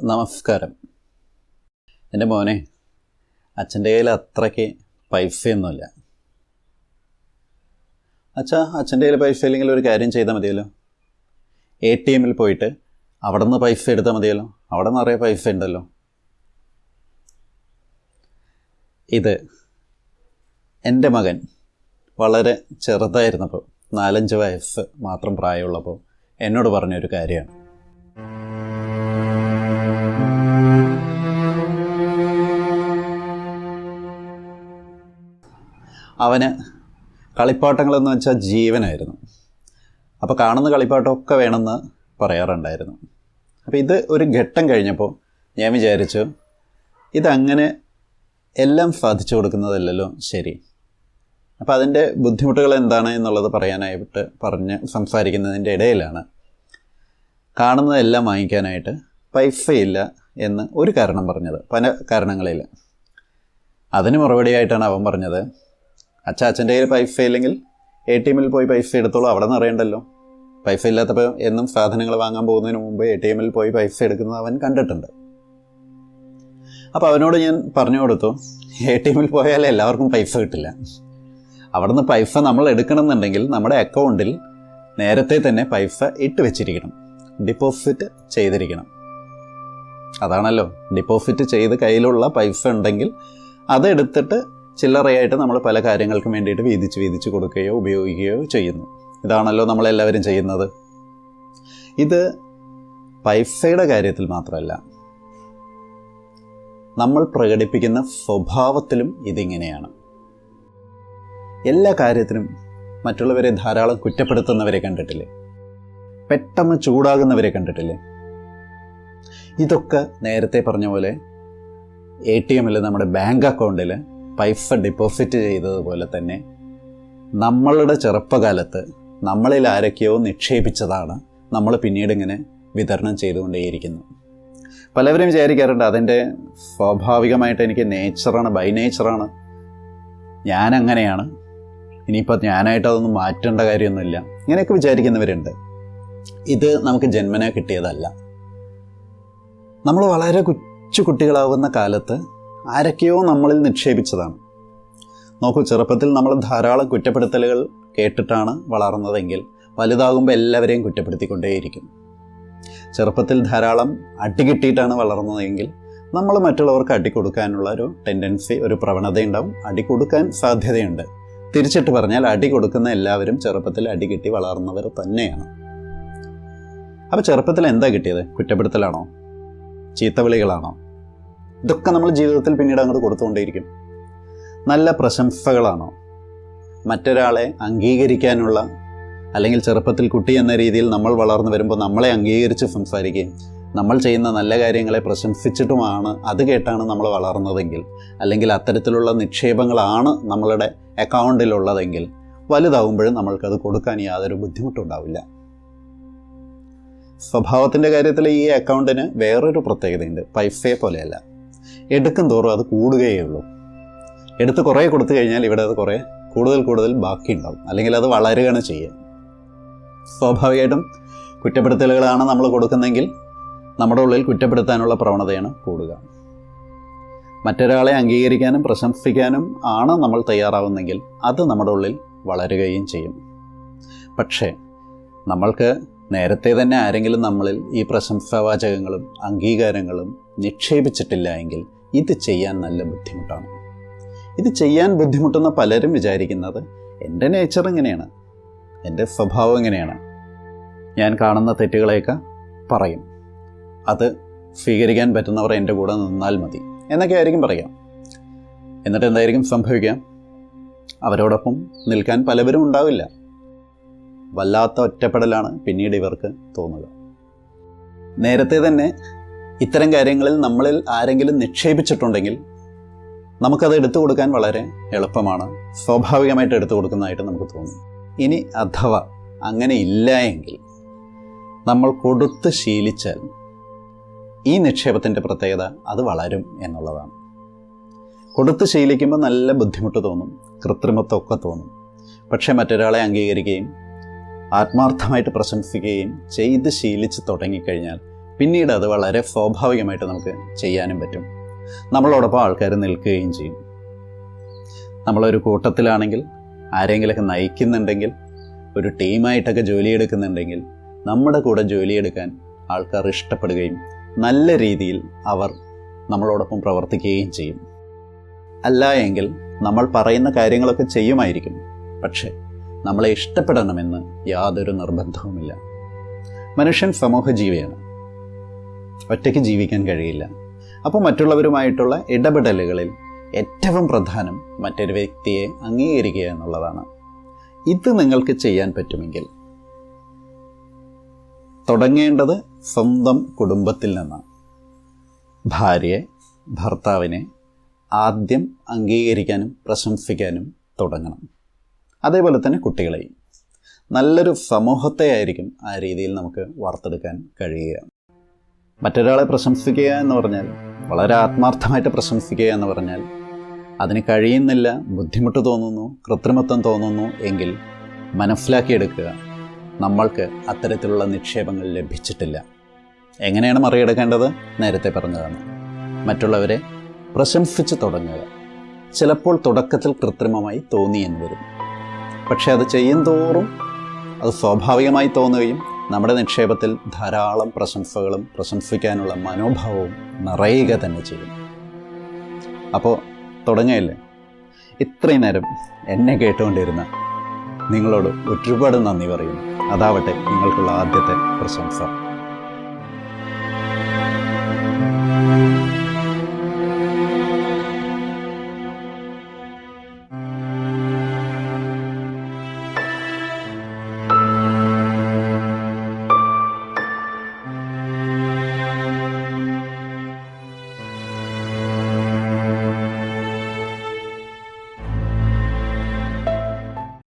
നമസ്കാരം. എൻ്റെ മോനെ, അച്ഛൻ്റെ കയ്യിൽ അത്രയ്ക്ക് പൈസയൊന്നുമില്ല. അച്ഛൻ്റെ കയ്യിൽ പൈസ ഇല്ലെങ്കിൽ ഒരു കാര്യം ചെയ്താൽ മതിയല്ലോ. ATM പോയിട്ട് അവിടെ നിന്ന് പൈസ എടുത്താൽ മതിയല്ലോ. അവിടെ നിറയെ പൈസ ഉണ്ടല്ലോ. ഇത് എൻ്റെ മകൻ വളരെ ചെറുതായിരുന്നപ്പോൾ 4-5 വയസ്സ് മാത്രം പ്രായമുള്ളപ്പോൾ എന്നോട് പറഞ്ഞൊരു കാര്യമാണ്. അവന് കളിപ്പാട്ടങ്ങളെന്ന് വെച്ചാൽ ജീവനായിരുന്നു. അപ്പോൾ കാണുന്ന കളിപ്പാട്ടമൊക്കെ വേണമെന്ന് പറയാറുണ്ടായിരുന്നു. അപ്പോൾ ഇത് ഒരു ഘട്ടം കഴിഞ്ഞപ്പോൾ ഞാൻ വിചാരിച്ചു, ഇതങ്ങനെ എല്ലാം സാധിച്ചു കൊടുക്കുന്നതല്ലല്ലോ ശരി. അപ്പോൾ അതിൻ്റെ ബുദ്ധിമുട്ടുകൾ എന്താണ് എന്നുള്ളത് പറയാനായിട്ട് സംസാരിക്കുന്നതിൻ്റെ ഇടയിലാണ് കാണുന്നതെല്ലാം വാങ്ങിക്കാനായിട്ട് പൈസയില്ല എന്ന് ഒരു കാരണം പറഞ്ഞത്. പല കാരണങ്ങളിൽ അതിന് മറുപടിയായിട്ടാണ് അവൻ പറഞ്ഞത്, അച്ഛൻ്റെ കയ്യിൽ പൈസ ഇല്ലെങ്കിൽ ATM പോയി പൈസ എടുത്തോളൂ, അവിടെ നിന്ന് അറിയണ്ടല്ലോ. പൈസ ഇല്ലാത്തപ്പോൾ എന്നും സാധനങ്ങൾ വാങ്ങാൻ പോകുന്നതിന് മുമ്പ് ATM പോയി പൈസ എടുക്കുന്നത് അവൻ കണ്ടിട്ടുണ്ട്. അപ്പോൾ അവനോട് ഞാൻ പറഞ്ഞു കൊടുത്തു, ATM പോയാൽ എല്ലാവർക്കും പൈസ കിട്ടില്ല. അവിടെ നിന്ന് പൈസ നമ്മൾ എടുക്കണമെന്നുണ്ടെങ്കിൽ നമ്മുടെ അക്കൗണ്ടിൽ നേരത്തെ തന്നെ പൈസ ഇട്ട് വെച്ചിരിക്കണം, ഡിപ്പോസിറ്റ് ചെയ്തിരിക്കണം. അതാണല്ലോ, ഡിപ്പോസിറ്റ് ചെയ്ത് കയ്യിലുള്ള പൈസ ഉണ്ടെങ്കിൽ അതെടുത്തിട്ട് ചില്ലറയായിട്ട് നമ്മൾ പല കാര്യങ്ങൾക്കും വേണ്ടിയിട്ട് വീതിച്ച് കൊടുക്കുകയോ ഉപയോഗിക്കുകയോ ചെയ്യുന്നു. ഇതാണല്ലോ നമ്മളെല്ലാവരും ചെയ്യുന്നത്. ഇത് പൈസയുടെ കാര്യത്തിൽ മാത്രമല്ല, നമ്മൾ പ്രകടിപ്പിക്കുന്ന സ്വഭാവത്തിലും ഇതിങ്ങനെയാണ്. എല്ലാ കാര്യത്തിനും മറ്റുള്ളവരെ ധാരാളം കുറ്റപ്പെടുത്തുന്നവരെ കണ്ടിട്ടില്ലേ? പെട്ടെന്ന് ചൂടാകുന്നവരെ കണ്ടിട്ടില്ലേ? ഇതൊക്കെ നേരത്തെ പറഞ്ഞ പോലെ ATM നമ്മുടെ ബാങ്ക് അക്കൗണ്ടിൽ പൈസ ഡിപ്പോസിറ്റ് ചെയ്തതുപോലെ തന്നെ നമ്മളുടെ ചെറുപ്പകാലത്ത് നമ്മളിൽ ആരൊക്കെയോ നിക്ഷേപിച്ചതാണ് നമ്മൾ പിന്നീട് ഇങ്ങനെ വിതരണം ചെയ്തുകൊണ്ടേയിരിക്കുന്നു. പലവരും വിചാരിക്കാറുണ്ട് അതെൻ്റെ സ്വാഭാവികമായിട്ട് എനിക്ക് നേച്ചറാണ്, ബൈ നേച്ചറാണ്, ഞാനങ്ങനെയാണ്, ഇനിയിപ്പോൾ ഞാനായിട്ട് അതൊന്നും മാറ്റേണ്ട കാര്യമൊന്നുമില്ല, ഇങ്ങനെയൊക്കെ വിചാരിക്കുന്നവരുണ്ട്. ഇത് നമുക്ക് ജന്മന കിട്ടിയതല്ല. നമ്മൾ വളരെ കൊച്ചു കുട്ടികളാവുന്ന കാലത്ത് ആരൊക്കെയോ നമ്മളിൽ നിക്ഷേപിച്ചതാണ്. നോക്കൂ, ചെറുപ്പത്തിൽ നമ്മൾ ധാരാളം കുറ്റപ്പെടുത്തലുകൾ കേട്ടിട്ടാണ് വളർന്നതെങ്കിൽ വലുതാകുമ്പോൾ എല്ലാവരെയും കുറ്റപ്പെടുത്തിക്കൊണ്ടേയിരിക്കും. ചെറുപ്പത്തിൽ ധാരാളം അടി കിട്ടിയിട്ടാണ് വളർന്നതെങ്കിൽ നമ്മൾ മറ്റുള്ളവർക്ക് അടി കൊടുക്കാനുള്ള ഒരു ടെൻഡൻസി, ഒരു പ്രവണതയുണ്ടാവും. അടി കൊടുക്കാൻ സാധ്യതയുണ്ട്. തിരിച്ചിട്ട് പറഞ്ഞാൽ അടി കൊടുക്കുന്ന എല്ലാവരും ചെറുപ്പത്തിൽ അടി കിട്ടി വളർന്നവർ തന്നെയാണ്. അപ്പോൾ ചെറുപ്പത്തിൽ എന്താ കിട്ടിയത്? കുറ്റപ്പെടുത്തലാണോ? ചീത്തവിളികളാണോ? ഇതൊക്കെ നമ്മൾ ജീവിതത്തിൽ പിന്നീട് അങ്ങോട്ട് കൊടുത്തുകൊണ്ടേയിരിക്കും. നല്ല പ്രശംസകളാണോ? മറ്റൊരാളെ അംഗീകരിക്കാനുള്ള, അല്ലെങ്കിൽ ചെറുപ്പത്തിൽ കുട്ടി എന്ന രീതിയിൽ നമ്മൾ വളർന്നു വരുമ്പോൾ നമ്മളെ അംഗീകരിച്ച് സംസാരിക്കുകയും നമ്മൾ ചെയ്യുന്ന നല്ല കാര്യങ്ങളെ പ്രശംസിച്ചിട്ടുമാണ് അത് കേട്ടാണ് നമ്മൾ വളർന്നതെങ്കിൽ, അല്ലെങ്കിൽ അത്തരത്തിലുള്ള നിക്ഷേപങ്ങളാണ് നമ്മളുടെ അക്കൗണ്ടിലുള്ളതെങ്കിൽ വലുതാവുമ്പോഴും നമ്മൾക്കത് കൊടുക്കാൻ യാതൊരു ബുദ്ധിമുട്ടുണ്ടാവില്ല. സ്വഭാവത്തിൻ്റെ കാര്യത്തിൽ ഈ അക്കൗണ്ടിന് വേറൊരു പ്രത്യേകതയുണ്ട്. പൈസയെ പോലെയല്ല, എടുക്കും തോറും അത് കൂടുകയേ ഉള്ളൂ. എടുത്ത് കുറേ കൊടുത്തു കഴിഞ്ഞാൽ ഇവിടെ അത് കുറേ കൂടുതൽ ബാക്കി ഉണ്ടാവും, അല്ലെങ്കിൽ അത് വളരുകയാണ് ചെയ്യുക. സ്വാഭാവികമായിട്ടും കുറ്റപ്പെടുത്തലുകളാണ് നമ്മൾ കൊടുക്കുന്നതെങ്കിൽ നമ്മുടെ ഉള്ളിൽ കുറ്റപ്പെടുത്താനുള്ള പ്രവണതയാണ് കൂടുക. മറ്റൊരാളെ അംഗീകരിക്കാനും പ്രശംസിക്കാനും ആണ് നമ്മൾ തയ്യാറാവുന്നെങ്കിൽ അത് നമ്മുടെ ഉള്ളിൽ വളരുകയും ചെയ്യും. പക്ഷേ നമ്മൾക്ക് നേരത്തെ തന്നെ ആരെങ്കിലും നമ്മളിൽ ഈ പ്രശംസാവാചകങ്ങളും അംഗീകാരങ്ങളും നിക്ഷേപിച്ചിട്ടില്ല എങ്കിൽ ഇത് ചെയ്യാൻ നല്ല ബുദ്ധിമുട്ടാണ്. ഇത് ചെയ്യാൻ ബുദ്ധിമുട്ടുന്ന പലരും വിചാരിക്കുന്നത് എൻ്റെ നേച്ചർ ഇങ്ങനെയാണ്, എൻ്റെ സ്വഭാവം ഇങ്ങനെയാണ്, ഞാൻ കാണുന്ന തെറ്റുകളെയൊക്കെ പറയും, അത് സ്വീകരിക്കാൻ പറ്റുന്നവർ എൻ്റെ കൂടെ നിന്നാൽ മതി എന്നൊക്കെ ആയിരിക്കും പറയാം. എന്നിട്ട് എന്തായിരിക്കും സംഭവിക്കുക? അവരോടൊപ്പം നിൽക്കാൻ പലവരും ഉണ്ടാവില്ല. വല്ലാത്ത ഒറ്റപ്പെടലാണ് പിന്നീട് ഇവർക്ക് തോന്നുക. നേരത്തെ തന്നെ ഇത്തരം കാര്യങ്ങളിൽ നമ്മളിൽ ആരെങ്കിലും നിക്ഷേപിച്ചിട്ടുണ്ടെങ്കിൽ നമുക്കത് എടുത്തു കൊടുക്കാൻ വളരെ എളുപ്പമാണ്, സ്വാഭാവികമായിട്ട് എടുത്തു കൊടുക്കുന്നതായിട്ട് നമുക്ക് തോന്നും. ഇനി അഥവാ അങ്ങനെ ഇല്ല എങ്കിൽ നമ്മൾ കൊടുത്ത് ശീലിച്ചാൽ ഈ നിക്ഷേപത്തിൻ്റെ പ്രത്യേകത അത് വളരും എന്നുള്ളതാണ്. കൊടുത്ത് ശീലിക്കുമ്പോൾ നല്ല ബുദ്ധിമുട്ട് തോന്നും, കൃത്രിമത്വമൊക്കെ തോന്നും. പക്ഷേ മറ്റൊരാളെ അംഗീകരിക്കുകയും ആത്മാർത്ഥമായിട്ട് പ്രശംസിക്കുകയും ചെയ്ത് ശീലിച്ച് തുടങ്ങിക്കഴിഞ്ഞാൽ പിന്നീട് അത് വളരെ സ്വാഭാവികമായിട്ട് നമുക്ക് ചെയ്യാനും പറ്റും. നമ്മളോടൊപ്പം ആൾക്കാർ നിൽക്കുകയും ചെയ്യും. നമ്മളൊരു കൂട്ടത്തിലാണെങ്കിൽ, ആരെങ്കിലുമൊക്കെ നയിക്കുന്നുണ്ടെങ്കിൽ, ഒരു ടീമായിട്ടൊക്കെ ജോലിയെടുക്കുന്നുണ്ടെങ്കിൽ നമ്മുടെ കൂടെ ജോലിയെടുക്കാൻ ആൾക്കാർ ഇഷ്ടപ്പെടുകയും നല്ല രീതിയിൽ അവർ നമ്മളോടൊപ്പം പ്രവർത്തിക്കുകയും ചെയ്യും. അല്ല എങ്കിൽ നമ്മൾ പറയുന്ന കാര്യങ്ങളൊക്കെ ചെയ്യുമായിരിക്കും, പക്ഷേ നമ്മളെ ഇഷ്ടപ്പെടണമെന്ന് യാതൊരു നിർബന്ധവുമില്ല. മനുഷ്യൻ സമൂഹ ജീവിയാണ്, ഒറ്റയ്ക്ക് ജീവിക്കാൻ കഴിയില്ല. അപ്പോൾ മറ്റുള്ളവരുമായിട്ടുള്ള ഇടപെടലുകളിൽ ഏറ്റവും പ്രധാനം മറ്റൊരു വ്യക്തിയെ അംഗീകരിക്കുക എന്നുള്ളതാണ്. ഇത് നിങ്ങൾക്ക് ചെയ്യാൻ പറ്റുമെങ്കിൽ തുടങ്ങേണ്ടത് സ്വന്തം കുടുംബത്തിൽ നിന്നാണ്. ഭാര്യയെ, ഭർത്താവിനെ ആദ്യം അംഗീകരിക്കാനും പ്രശംസിക്കാനും തുടങ്ങണം. അതേപോലെ തന്നെ കുട്ടികളെയും. നല്ലൊരു സമൂഹത്തെ ആയിരിക്കും ആ രീതിയിൽ നമുക്ക് വാർത്തെടുക്കാൻ കഴിയുക. മറ്റൊരാളെ പ്രശംസിക്കുക എന്ന് പറഞ്ഞാൽ, വളരെ ആത്മാർത്ഥമായിട്ട് പ്രശംസിക്കുക എന്ന് പറഞ്ഞാൽ, അതിന് കഴിയുന്നില്ല, ബുദ്ധിമുട്ട് തോന്നുന്നു, കൃത്രിമത്വം തോന്നുന്നു എങ്കിൽ മനസ്സിലാക്കിയെടുക്കുക, നമ്മൾക്ക് അത്തരത്തിലുള്ള നിക്ഷേപങ്ങൾ ലഭിച്ചിട്ടില്ല. എങ്ങനെയാണ് മറികടക്കേണ്ടത്? നേരത്തെ പറഞ്ഞതാണ്. മറ്റുള്ളവരെ പ്രശംസിച്ച് തുടങ്ങുക. ചിലപ്പോൾ തുടക്കത്തിൽ കൃത്രിമമായി തോന്നിയെന്ന് വരും, പക്ഷെ അത് ചെയ്യും തോറും അത് സ്വാഭാവികമായി തോന്നുകയും നമ്മുടെ നിക്ഷേപത്തിൽ ധാരാളം പ്രശംസകളും പ്രശംസിക്കാനുള്ള മനോഭാവവും നിറയുക തന്നെ ചെയ്യും. അപ്പോൾ തുടങ്ങുകയല്ലേ? ഇത്രയും നേരം എന്നെ കേട്ടുകൊണ്ടിരുന്ന നിങ്ങളോട് ഒരുപാട് നന്ദി പറയുന്നു. അതാവട്ടെ നിങ്ങൾക്കുള്ള ആദ്യത്തെ പ്രശംസ.